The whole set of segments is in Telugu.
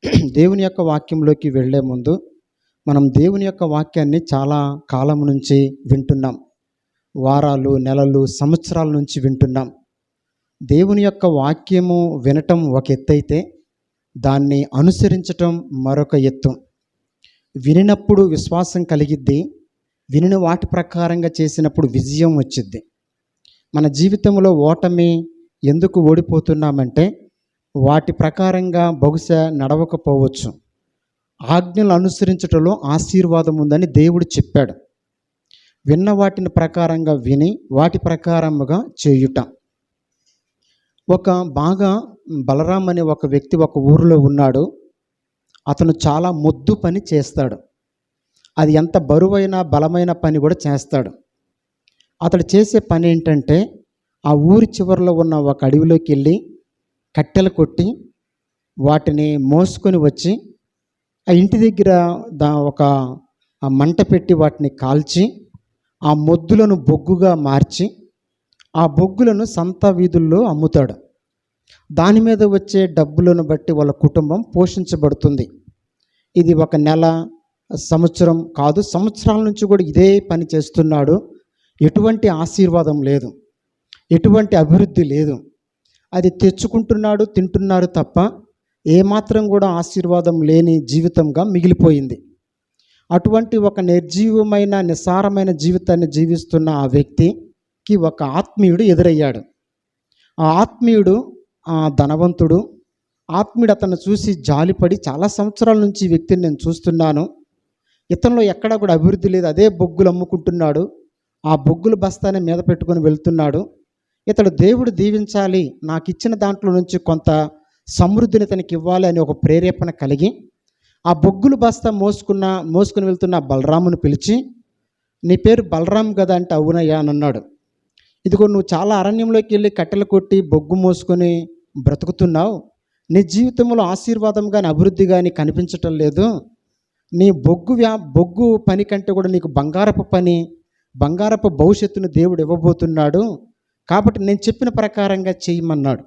దేవుని యొక్క వాక్యంలోకి వెళ్ళే ముందు మనం దేవుని యొక్క వాక్యాన్ని చాలా కాలం నుంచి వింటున్నాం. వారాలు, నెలలు, సంవత్సరాల నుంచి వింటున్నాం. దేవుని యొక్క వాక్యము వినటం ఒక ఎత్తైతే దాన్ని అనుసరించటం మరొక ఎత్తు. వినినప్పుడు విశ్వాసం కలిగిద్ది, వినిన వాటి ప్రకారంగా చేసినప్పుడు విజయం వచ్చిద్ది. మన జీవితంలో ఓటమి ఎందుకు ఓడిపోతున్నామంటే వాటి ప్రకారంగా బహుశా నడవకపోవచ్చు. ఆజ్ఞలు అనుసరించటంలో ఆశీర్వాదం ఉందని దేవుడు చెప్పాడు. విన్న వాటిని ప్రకారంగా విని వాటి ప్రకారముగా చేయుట. ఒక బాగా బలరాం అనే ఒక వ్యక్తి ఒక ఊరిలో ఉన్నాడు. అతను చాలా మొద్దు పని చేస్తాడు. అది ఎంత బరువైన బలమైన పని కూడా చేస్తాడు. అతడు చేసే పని ఏంటంటే ఆ ఊరి చివరిలో ఉన్న ఒక అడవిలోకి వెళ్ళి కట్టెలు కొట్టి వాటిని మోసుకొని వచ్చి ఆ ఇంటి దగ్గర ఒక మంట పెట్టి వాటిని కాల్చి ఆ మొద్దులను బొగ్గుగా మార్చి ఆ బొగ్గులను సంత వీధుల్లో అమ్ముతాడు. దాని మీద వచ్చే డబ్బులను బట్టి వాళ్ళ కుటుంబం పోషించబడుతుంది. ఇది ఒక నెల, సంవత్సరం కాదు, సంవత్సరాల నుంచి కూడా ఇదే పని చేస్తున్నాడు. ఎటువంటి ఆశీర్వాదం లేదు, ఎటువంటి అభివృద్ధి లేదు. అది తెచ్చుకుంటున్నాడు, తింటున్నారు తప్ప ఏమాత్రం కూడా ఆశీర్వాదం లేని జీవితంగా మిగిలిపోయింది. అటువంటి ఒక నిర్జీవమైన నిస్సారమైన జీవితాన్ని జీవిస్తున్న ఆ వ్యక్తికి ఒక ఆత్మీయుడు ఎదురయ్యాడు. ఆ ఆత్మీయుడు ధనవంతుడు. ఆత్మీయుడు అతను చూసి జాలిపడి, చాలా సంవత్సరాల నుంచి ఈ వ్యక్తిని నేను చూస్తున్నాను, ఇతనిలో ఎక్కడా కూడా అభివృద్ధి లేదు, అదే బొగ్గులు అమ్ముకుంటున్నాడు, ఆ బొగ్గుల బస్తాన్ని మీద పెట్టుకొని వెళ్తున్నాడు, ఇతడు దేవుడు దీవించాలి, నాకు ఇచ్చిన దాంట్లో నుంచి కొంత సమృద్ధిని ఇతనికి ఇవ్వాలి అని ఒక ప్రేరేపణ కలిగి ఆ బొగ్గులు బస్తా మోసుకుని వెళ్తున్న బలరామును పిలిచి, నీ పేరు బలరాం కదా అంటే అవునయ్యా అని అన్నాడు. ఇదిగో నువ్వు చాలా అరణ్యంలోకి వెళ్ళి కట్టెలు కొట్టి బొగ్గు మోసుకొని బ్రతుకుతున్నావు, నీ జీవితంలో ఆశీర్వాదం కానీ అభివృద్ధి కానీ కనిపించటం లేదు. నీ బొగ్గు పని కంటే కూడా నీకు బంగారపు భవిష్యత్తును దేవుడు ఇవ్వబోతున్నాడు, కాబట్టి నేను చెప్పిన ప్రకారంగా చేయమన్నాడు.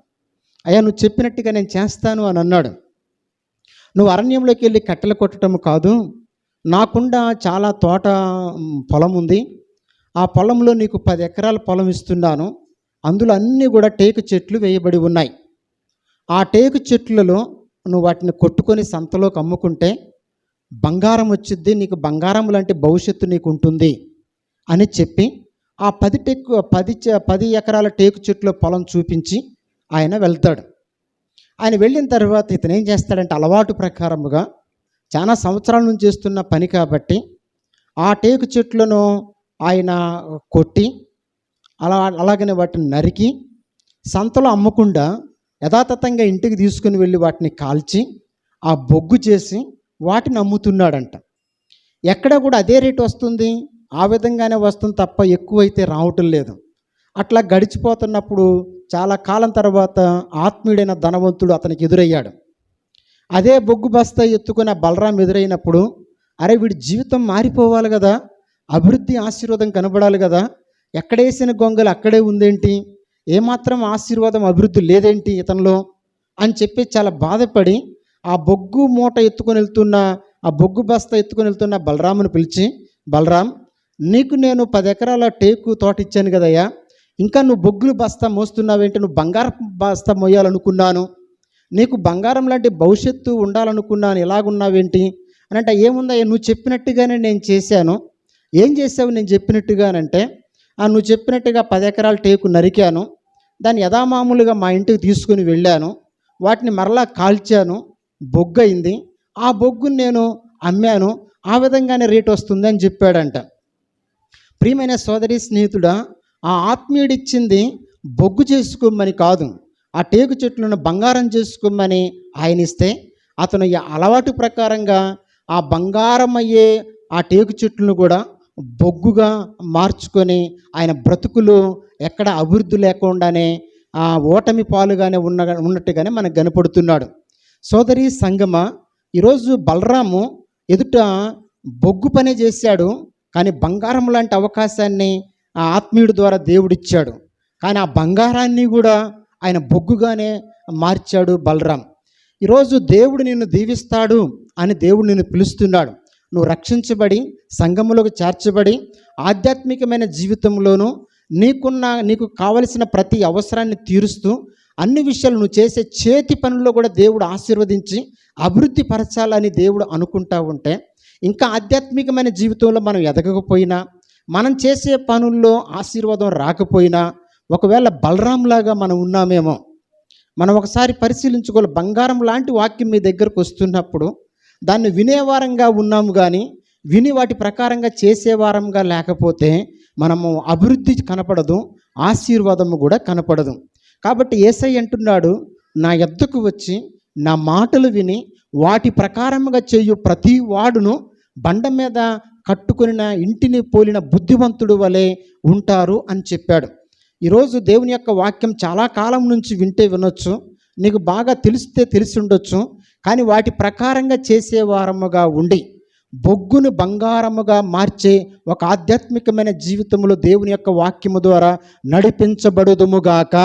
అయ్యా నువ్వు చెప్పినట్టుగా నేను చేస్తాను అని అన్నాడు. నువ్వు అరణ్యంలోకి వెళ్ళి కట్టెలు కొట్టడం కాదు, నాకుండా చాలా పొలం ఉంది, ఆ పొలంలో నీకు 10 ఎకరాల పొలం ఇస్తున్నాను, అందులో అన్నీ కూడా టేకు చెట్లు వేయబడి ఉన్నాయి. ఆ టేకు చెట్లలో నువ్వు వాటిని కొట్టుకొని సంతలోకి అమ్ముకుంటే బంగారం వచ్చిద్ది, నీకు బంగారం లాంటి భవిష్యత్తు నీకు ఉంటుంది అని చెప్పి ఆ 10 ఎకరాల టేకు చెట్ల పొలం చూపించి ఆయన వెళ్తాడు. ఆయన వెళ్ళిన తర్వాత ఇతను ఏం చేస్తాడంటే అలవాటు ప్రకారముగా చాలా సంవత్సరాల నుంచి చేస్తున్న పని కాబట్టి ఆ టేకు చెట్లను ఆయన కొట్టి అలాగనే వాటిని నరికి సంతలో అమ్మకుండా యథాతథంగా ఇంటికి తీసుకుని వెళ్ళి వాటిని కాల్చి ఆ బొగ్గు చేసి వాటిని అమ్ముతున్నాడంట. ఎక్కడ కూడా అదే రేటు వస్తుంది, ఆ విధంగానే వస్తుంది తప్ప ఎక్కువైతే రావటం లేదు. అట్లా గడిచిపోతున్నప్పుడు చాలా కాలం తర్వాత ఆత్మీయుడైన ధనవంతుడు అతనికి ఎదురయ్యాడు. అదే బొగ్గు బస్తా ఎత్తుకుని ఆ బలరాం ఎదురైనప్పుడు, అరే వీడి జీవితం మారిపోవాలి కదా, అభివృద్ధి ఆశీర్వాదం కనబడాలి కదా, ఎక్కడేసిన గొంగలు అక్కడే ఉందేంటి, ఏమాత్రం ఆశీర్వాదం అభివృద్ధి లేదేంటి ఇతనిలో అని చెప్పి చాలా బాధపడి ఆ బొగ్గు మూట ఎత్తుకొని వెళ్తున్న ఆ బొగ్గు బస్తా ఎత్తుకొని వెళ్తున్న బలరామును పిలిచి, బలరాం నీకు నేను 10 ఎకరాల టేకు తోట ఇచ్చాను కదయ్యా, ఇంకా నువ్వు బొగ్గులు బస్తా మోస్తున్నావేంటి, నువ్వు బంగారం బస్తా మోయాలనుకున్నాను, నీకు బంగారం లాంటి భవిష్యత్తు ఉండాలనుకున్నాను, ఎలాగున్నావేంటి అని అంటే, ఏముందయ్యా నువ్వు చెప్పినట్టుగానే నేను చేశాను. ఏం చేసావు నేను చెప్పినట్టుగానంటే, నువ్వు చెప్పినట్టుగా 10 ఎకరాల టేకు నరికాను, దాన్ని యథామామూలుగా మా ఇంటికి తీసుకుని వెళ్ళాను, వాటిని మరలా కాల్చాను, బొగ్గు అయింది, ఆ బొగ్గుని నేను అమ్మాను, ఆ విధంగానే రేటు వస్తుంది అని చెప్పాడంట. ప్రియమైన సోదరి స్నేహితుడా, ఆ ఆత్మీయుడిచ్చింది బొగ్గు చేసుకోమని కాదు, ఆ టేకు చెట్లను బంగారం చేసుకోమని ఆయన ఇస్తే, అతను అలవాటు ప్రకారంగా ఆ బంగారం అయ్యే ఆ టేకు చెట్లను కూడా బొగ్గుగా మార్చుకొని ఆయన బ్రతుకులు ఎక్కడ అభివృద్ధి లేకుండానే ఆ ఓటమి పాలుగానే ఉన్నట్టుగానే మనకు కనపడుతున్నాడు. సోదరి సంగమ, ఈరోజు బలరాము ఎదుట బొగ్గు పనే చేశాడు, కానీ బంగారం లాంటి అవకాశాన్ని ఆ ఆత్మీయుడి ద్వారా దేవుడిచ్చాడు. కానీ ఆ బంగారాన్ని కూడా ఆయన బొగ్గుగానే మార్చాడు బలరాం. ఈరోజు దేవుడు నిన్ను దీవిస్తాడు అని దేవుడు నిన్ను పిలుస్తున్నాడు. నువ్వు రక్షించబడి సంఘములోకి చేర్చబడి ఆధ్యాత్మికమైన జీవితంలోనూ నీకు కావలసిన ప్రతి అవసరాన్ని తీరుస్తూ అన్ని విషయాలు నువ్వు చేసే చేతి పనుల్లో కూడా దేవుడు ఆశీర్వదించి అభివృద్ధి పరచాలని దేవుడు అనుకుంటా ఉంటే, ఇంకా ఆధ్యాత్మికమైన జీవితంలో మనం ఎదగకపోయినా, మనం చేసే పనుల్లో ఆశీర్వాదం రాకపోయినా, ఒకవేళ బలరాంలాగా మనం ఉన్నామేమో. మనం ఒకసారి పరిశీలించుకోవాలి. బంగారం లాంటి వాక్యం మీ దగ్గరకు వస్తున్నప్పుడు దాన్ని వినేవారంగా ఉన్నాము, కానీ విని వాటి ప్రకారంగా చేసేవారంగా లేకపోతే మనము అభివృద్ధి కనపడదు, ఆశీర్వాదము కూడా కనపడదు. కాబట్టి యేసయ్య అంటున్నాడు, నా యొద్దకు వచ్చి నా మాటలు విని వాటి ప్రకారముగా చేయు ప్రతి వాడును బండ మీద కట్టుకుని ఇంటిని పోలిన బుద్ధిమంతుడు వలె ఉంటారు అని చెప్పాడు. ఈరోజు దేవుని యొక్క వాక్యం చాలా కాలం నుంచి వినొచ్చు, నీకు బాగా తెలిసి ఉండొచ్చు. కానీ వాటి ప్రకారంగా చేసేవారముగా ఉండి బొగ్గును బంగారముగా మార్చే ఒక ఆధ్యాత్మికమైన జీవితంలో దేవుని యొక్క వాక్యము ద్వారా నడిపించబడుదుముగాక.